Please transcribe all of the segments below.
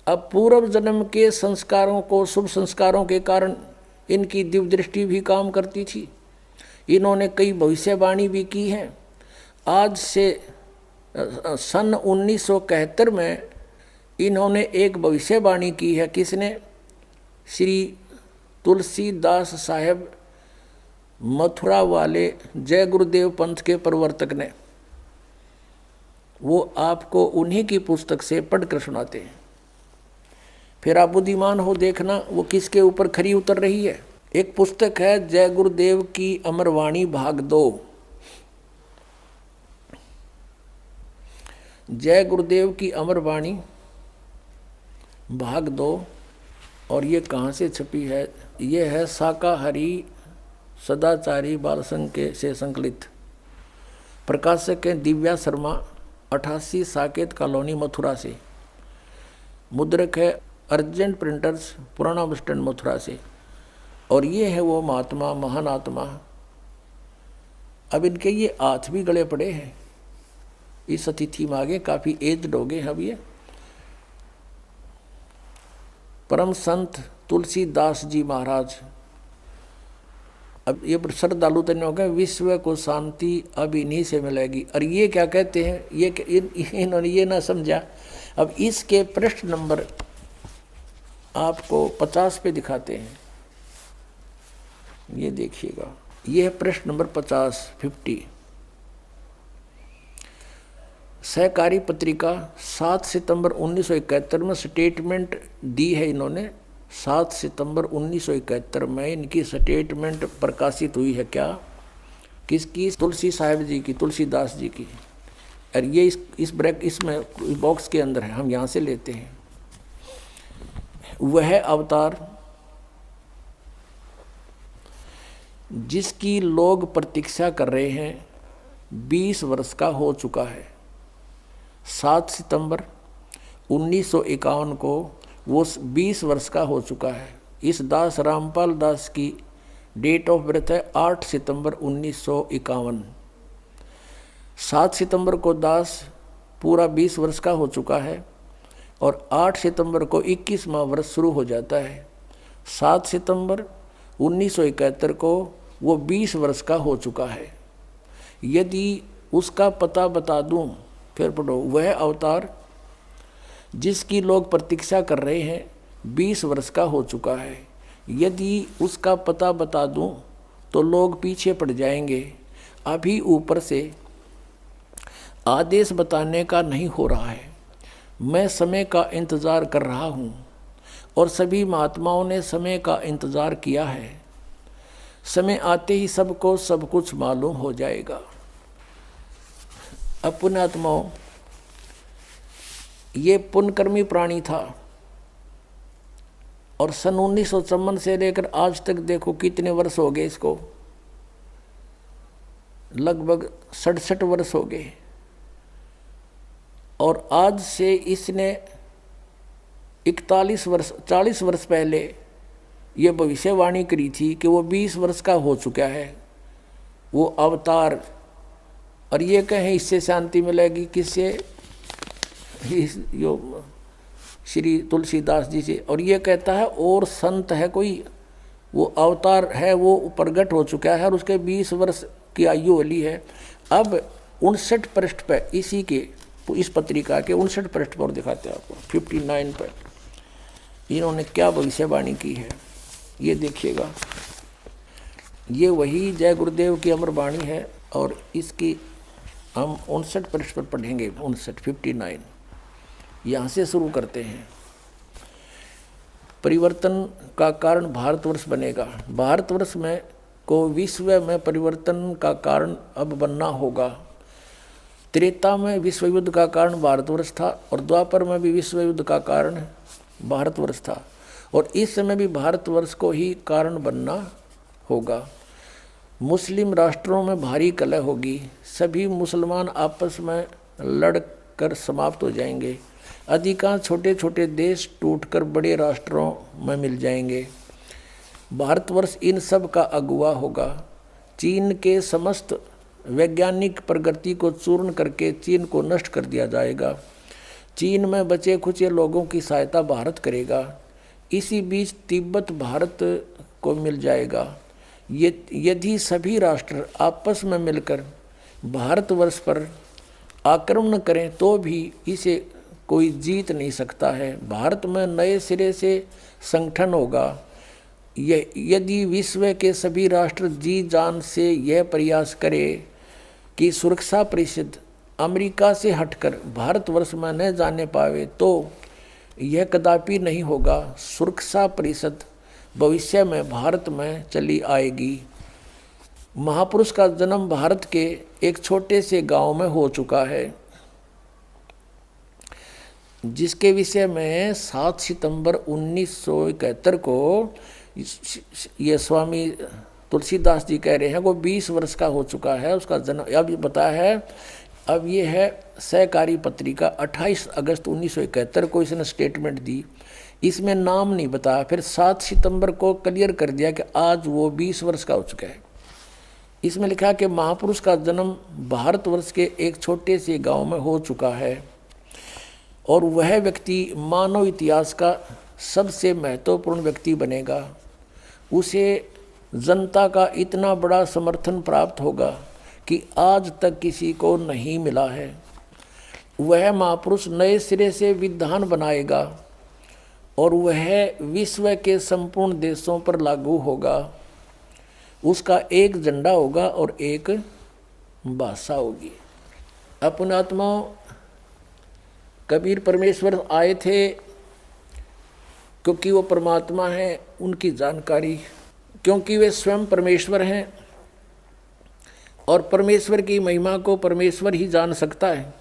अब पूर्व जन्म के संस्कारों को, शुभ संस्कारों के कारण इनकी दिव्य दृष्टि भी काम करती थी। इन्होंने कई भविष्यवाणी भी की हैं। आज से सन 1971 में इन्होंने एक भविष्यवाणी की है। किसने? श्री तुलसीदास साहेब मथुरा वाले जय गुरुदेव पंथ के प्रवर्तक ने। वो आपको उन्हीं की पुस्तक से पढ़कर सुनाते हैं। फिर आप बुद्धिमान हो, देखना वो किसके ऊपर खरी उतर रही है। एक पुस्तक है जय गुरुदेव की अमरवाणी भाग 2। जय गुरुदेव की अमरवाणी भाग 2। और ये कहाँ से छपी है? ये है शाकाहारी सदाचारी बाल संघ के से संकलित। प्रकाशक है दिव्या शर्मा, 88 साकेत कॉलोनी मथुरा से। मुद्रक है अर्जेंट प्रिंटर्स, पुराना बस स्टैंड मथुरा से। और ये है वो महात्मा, महान आत्मा। अब इनके ये हाथ भी गले पड़े हैं। इस अतिथि में आगे काफ़ी एज्ड हो गए। अब ये परम संत तुलसीदास जी महाराज। अब ये श्रद्धालु तन्य हो गए, विश्व को शांति अब इन्हीं से मिलेगी। और ये क्या कहते हैं? इन्होंने ये ना समझा। अब इसके पृष्ठ नंबर आपको 50 पे दिखाते हैं। ये देखिएगा, ये है पृष्ठ नंबर 50। सहकारी पत्रिका 7 सितंबर 1971 में स्टेटमेंट दी है इन्होंने। 7 सितंबर 1971 में इनकी स्टेटमेंट प्रकाशित हुई है। क्या? किसकी? तुलसी साहिब जी की, तुलसीदास जी की। और ये इस ब्रैक इसमें बॉक्स के अंदर है, हम यहाँ से लेते हैं। वह अवतार जिसकी लोग प्रतीक्षा कर रहे हैं 20 वर्ष का हो चुका है। 7 सितंबर 1951 को वो 20 वर्ष का हो चुका है। इस दास रामपाल दास की डेट ऑफ बर्थ है 8 सितंबर 1951। 7 सितंबर को दास पूरा 20 वर्ष का हो चुका है और 8 सितंबर को 21वां वर्ष शुरू हो जाता है। 7 सितंबर 1971 को वो 20 वर्ष का हो चुका है। यदि उसका पता बता दूं, फिर पढ़ो, वह अवतार जिसकी लोग प्रतीक्षा कर रहे हैं 20 वर्ष का हो चुका है। यदि उसका पता बता दूं तो लोग पीछे पड़ जाएंगे। अभी ऊपर से आदेश बताने का नहीं हो रहा है। मैं समय का इंतज़ार कर रहा हूँ और सभी महात्माओं ने समय का इंतज़ार किया है। समय आते ही सबको सब कुछ मालूम हो जाएगा। अब पुण्यात्माओं, ये पुण्यकर्मी प्राणी था और सन 1954 से लेकर आज तक देखो कितने वर्ष हो गए इसको, लगभग 67 वर्ष हो गए। और आज से इसने 40 वर्ष पहले ये भविष्यवाणी करी थी कि वो 20 वर्ष का हो चुका है वो अवतार। और ये कहें इससे शांति मिलेगी किससे? यो श्री तुलसीदास जी से। और ये कहता है और संत है कोई, वो अवतार है, वो प्रगट हो चुका है और उसके 20 वर्ष की आयु वाली है। अब 59 पृष्ठ पर इसी के इस पत्रिका के 59 पृष्ठ पर दिखाते हैं आपको। 59 पर इन्होंने क्या भविष्यवाणी की है ये देखिएगा। ये वही जय गुरुदेव की अमरवाणी है और इसकी हम 59 पृष्ठ पर पढ़ेंगे। 59 यहाँ से शुरू करते हैं। परिवर्तन का कारण भारतवर्ष बनेगा। भारतवर्ष में को विश्व में परिवर्तन का कारण अब बनना होगा। त्रेता में विश्व युद्ध का कारण भारतवर्ष था और द्वापर में भी विश्व युद्ध का कारण भारतवर्ष था और इस समय भी भारतवर्ष को ही कारण बनना होगा। मुस्लिम राष्ट्रों में भारी कलह होगी। सभी मुसलमान आपस में लड़कर समाप्त हो जाएंगे। अधिकांश छोटे छोटे देश टूटकर बड़े राष्ट्रों में मिल जाएंगे। भारतवर्ष इन सब का अगुवा होगा। चीन के समस्त वैज्ञानिक प्रगति को चूर्ण करके चीन को नष्ट कर दिया जाएगा। चीन में बचे खुचे लोगों की सहायता भारत करेगा। इसी बीच तिब्बत भारत को मिल जाएगा। यदि सभी राष्ट्र आपस में मिलकर भारतवर्ष पर आक्रमण करें तो भी इसे कोई जीत नहीं सकता है। भारत में नए सिरे से संगठन होगा। यदि विश्व के सभी राष्ट्र जी जान से यह प्रयास करें कि सुरक्षा परिषद अमेरिका से हटकर भारतवर्ष में न जाने पावे तो यह कदापि नहीं होगा। सुरक्षा परिषद भविष्य में भारत में चली आएगी। महापुरुष का जन्म भारत के एक छोटे से गांव में हो चुका है, जिसके विषय में 7 सितंबर 1971 को ये स्वामी तुलसीदास जी कह रहे हैं वो 20 वर्ष का हो चुका है उसका जन्म। अब बताया है, अब ये है सहकारी पत्रिका 28 अगस्त 1971 को इसने स्टेटमेंट दी। इसमें नाम नहीं बताया। फिर 7 सितंबर को क्लियर कर दिया कि आज वो 20 वर्ष का हो चुका है। इसमें लिखा कि महापुरुष का जन्म भारतवर्ष के एक छोटे से गांव में हो चुका है और वह व्यक्ति मानव इतिहास का सबसे महत्वपूर्ण व्यक्ति बनेगा। उसे जनता का इतना बड़ा समर्थन प्राप्त होगा कि आज तक किसी को नहीं मिला है। वह महापुरुष नए सिरे से विधान बनाएगा और वह विश्व के संपूर्ण देशों पर लागू होगा। उसका एक झंडा होगा और एक भाषा होगी। अपने आत्माओं, कबीर परमेश्वर आए थे क्योंकि वो परमात्मा हैं, उनकी जानकारी, क्योंकि वे स्वयं परमेश्वर हैं और परमेश्वर की महिमा को परमेश्वर ही जान सकता है।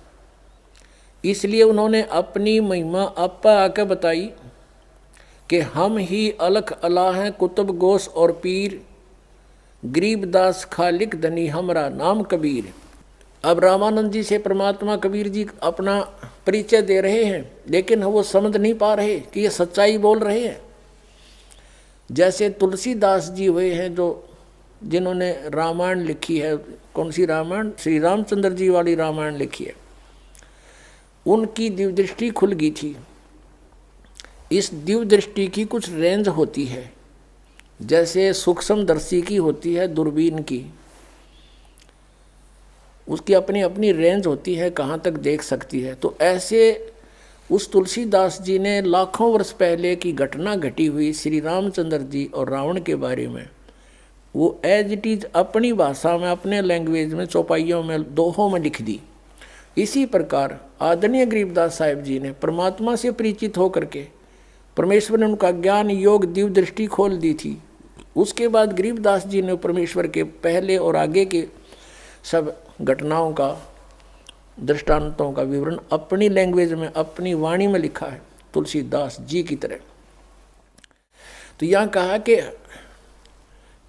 इसलिए उन्होंने अपनी महिमा आपा आकर बताई कि हम ही अलख अला हैं, कुतुब गोस और पीर, गरीबदास खालिक धनी हमरा नाम कबीर। अब रामानंद जी से परमात्मा कबीर जी अपना परिचय दे रहे हैं, लेकिन वो समझ नहीं पा रहे कि ये सच्चाई बोल रहे हैं। जैसे तुलसीदास जी हुए हैं जिन्होंने रामायण लिखी है। कौन सी रामायण? श्री रामचंद्र जी वाली रामायण लिखी है। उनकी दिव्य दृष्टि खुल गई थी। इस दिव्य दृष्टि की कुछ रेंज होती है, जैसे सूक्ष्मदर्शी की होती है दूरबीन की, उसकी अपनी अपनी रेंज होती है, कहाँ तक देख सकती है। तो ऐसे उस तुलसीदास जी ने लाखों वर्ष पहले की घटना घटी हुई श्री रामचंद्र जी और रावण के बारे में वो एज इट इज अपनी भाषा में, अपने लैंग्वेज में, चौपाइयों में, दोहों में लिख दी। इसी प्रकार आदरणीय गरीबदास साहिब जी ने परमात्मा से परिचित होकर के परमेश्वर ने उनका ज्ञान योग दिव्य दृष्टि खोल दी थी। उसके बाद गरीबदास जी ने परमेश्वर के पहले और आगे के सब घटनाओं का, दृष्टांतों का विवरण अपनी लैंग्वेज में, अपनी वाणी में लिखा है, तुलसीदास जी की तरह। तो यहाँ कहा कि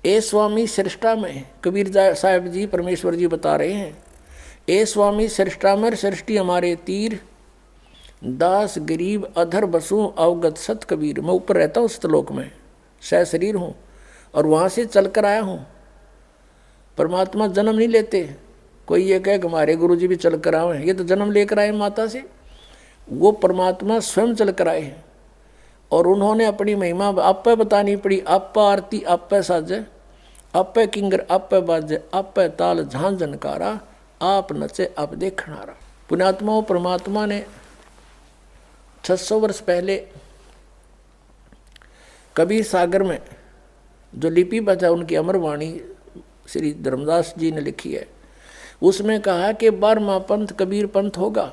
ए स्वामी सृष्टा में, कबीर साहब जी परमेश्वर जी बता रहे हैं, ए स्वामी सृष्टा में सृष्टि हमारे तीर, दास गरीब अधर बसूं अवगत सत कबीर। मैं ऊपर रहता हूँ उस श्लोक में, सह शरीर हूँ और वहाँ से चल कर आया हूँ। परमात्मा जन्म नहीं लेते। कोई ये कहे कि हमारे गुरु जी भी चल कर आए हैं, ये तो जन्म लेकर आए माता से। वो परमात्मा स्वयं चल कर आए हैं और उन्होंने अपनी महिमा आप पे बतानी पड़ी। आप पे आरती, आप पे साजे, आप पे किंगर, आप पे बाजे, आप पे ताल झां जनकारा, आप नचे आप देखनारा। पुण्यात्माओं, परमात्मा ने 600 वर्ष पहले कबीर सागर में जो लिपि बचा, उनकी अमर वाणी श्री धर्मदास जी ने लिखी है, उसमें कहा कि 12वां पंथ कबीर पंथ होगा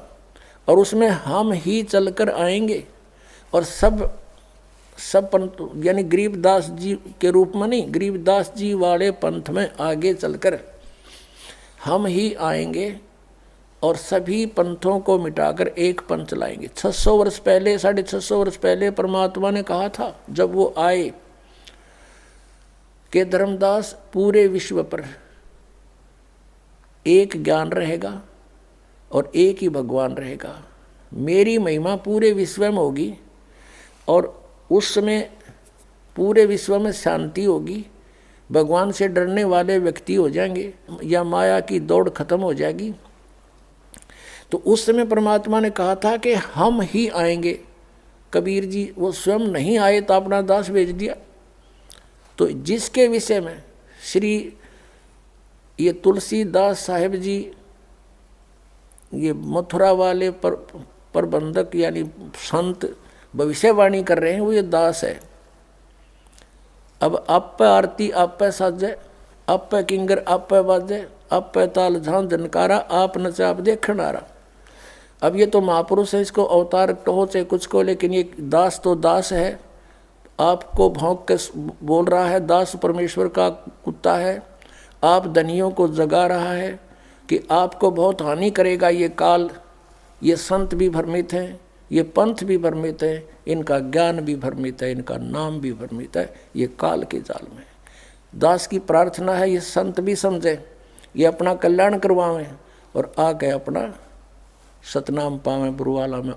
और उसमें हम ही चलकर आएंगे और सब पंथ, यानी गरीबदास जी के रूप में नहीं, गरीबदास जी वाले पंथ में आगे चलकर हम ही आएंगे और सभी पंथों को मिटाकर एक पंथ लाएंगे। 600 वर्ष पहले, 650 वर्ष पहले परमात्मा ने कहा था जब वो आए कि धर्मदास पूरे विश्व पर एक ज्ञान रहेगा और एक ही भगवान रहेगा। मेरी महिमा पूरे विश्व में होगी और उस समय पूरे विश्व में शांति होगी। भगवान से डरने वाले व्यक्ति हो जाएंगे या माया की दौड़ खत्म हो जाएगी। तो उस समय परमात्मा ने कहा था कि हम ही आएंगे। कबीर जी वो स्वयं नहीं आए तो अपना दास भेज दिया। तो जिसके विषय में श्री ये तुलसीदास साहेब जी, ये मथुरा वाले प्रबंधक यानी संत भविष्यवाणी कर रहे हैं, वो ये दास है। अब आप पे आरती आप पे साजे, आप पे किंगर आप पे बाजे, आप पे ताल झां जनकारा, आप नचा आप देखण आ रहा। अब ये तो महापुरुष है, इसको अवतार कहो चाहे कुछ को, लेकिन ये दास तो दास है। आपको भौंक के बोल रहा है, दास परमेश्वर का कुत्ता है। आप धनियों को जगा रहा है कि आपको बहुत हानि करेगा ये काल। ये संत भी भ्रमित हैं, ये पंथ भी भ्रमित है, इनका ज्ञान भी भ्रमित है, इनका नाम भी भ्रमित है। ये काल के जाल में दास की प्रार्थना है ये संत भी समझे, ये अपना कल्याण करवावें और आके अपना सतनाम पावें बुरवाला में।